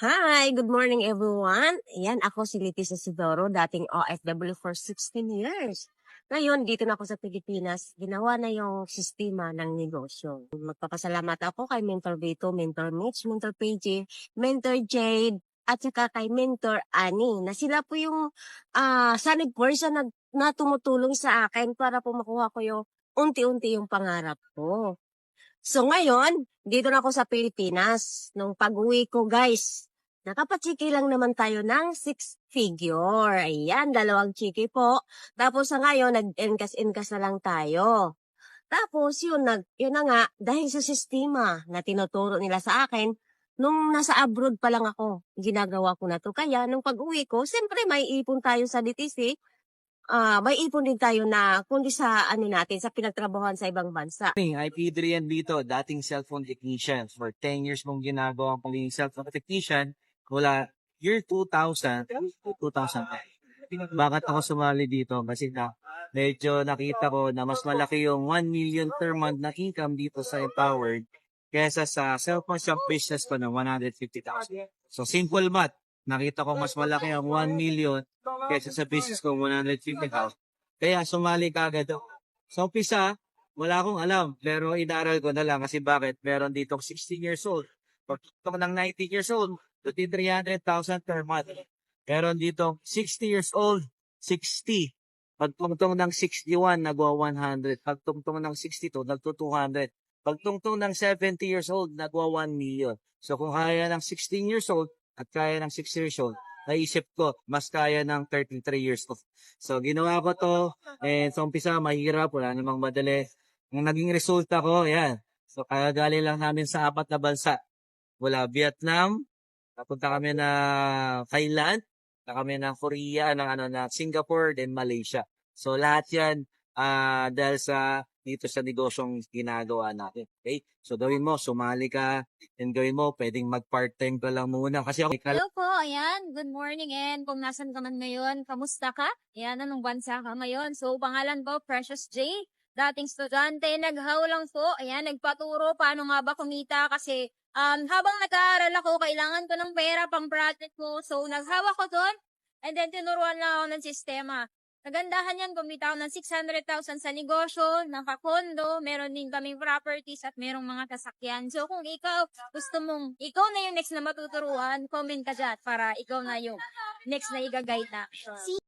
Hi, good morning everyone. Ayan, ako si Leticia Sidoro, dating OFW for 16 years. Ngayon, dito na ako sa Pilipinas, ginawa na yung sistema ng negosyo. Magpapasalamat ako kay Mentor Vito, Mentor Mitch, Mentor PJ, Mentor Jade, at saka kay Mentor Annie, na sila po yung solid person na tumutulong sa akin para po makuha ko yung unti-unti yung pangarap ko. So ngayon, dito na ako sa Pilipinas. Nung pag-uwi ko, guys, nakapachiki lang naman tayo ng 6 figure. Ayan, 2 chiki po. Tapos sa ngayon, nag-enkas-enkas na lang tayo. Tapos yun na nga, dahil sa sistema na tinuturo nila sa akin, nung nasa abroad pa lang ako, ginagawa ko na to. Kaya nung pag-uwi ko, siyempre may ipon tayo sa DTC. May ipon din tayo na kundi sa ano natin, sa pinagtrabahoan sa ibang bansa. I'm Adrian Vito, dating cellphone technician. For 10 years mong ginagawa ang pagiging cellphone technician mula year 2000 to 2010. Bakit ako sumali dito? Kasi medyo nakita ko na mas malaki yung 1 million per month na income dito sa Empowered kesa sa cellphone shop business ko ng 150,000. So simple math, nakita ko mas malaki ang 1 million kesa sa business ko 150,000. Kaya sumali ka agad ako. Sa umpisa, wala akong alam, pero inaral ko na lang kasi bakit? Meron dito 16 years old. Pag ito ng 19 years old, 300,000 per month. Meron dito 60 years old, 60. Pagtungtong ng 61, nagwa 100. Pagtungtong ng 62, nagto 200. Pagtungtong ng 70 years old, nagwa 1 million. So kung kaya ng 16 years old at kaya ng 60 years old, naisip ko, mas kaya ng 33 years old. So ginawa ko to, and sa umpisa, mahirap, wala namang madali. Ang naging resulta ko, yan. So kaya galing lang namin sa 4 na bansa. Mula Vietnam, napunta kami na Thailand, na kami ng Korea, ng Singapore, then Malaysia. So lahat yan dahil sa dito sa negosyong ginagawa natin. Okay? So gawin mo, sumali ka, and gawin mo, pwedeng mag-part-time ka lang muna. Kasi ako, Hello po, ayan. Good morning and kung nasan ka man ngayon, kamusta ka? Ayan, anong bansa ka ngayon? So, pangalan ko, Precious J. Dating estudyante, naghaw lang po. Ayan, nagpaturo paano nga ba kumita kasi habang nag-aaral ako, kailangan ko ng pera pang project ko. So, naghawa ko doon and then tinuruan lang ako ng sistema. Nagandahan yan, kumita ako ng 600,000 sa negosyo, nakakondo, meron din kaming properties at merong mga sasakyan. So kung ikaw gusto mong, ikaw na yung next na matuturuan, comment ka dyan para ikaw na yung next na i-guide na. See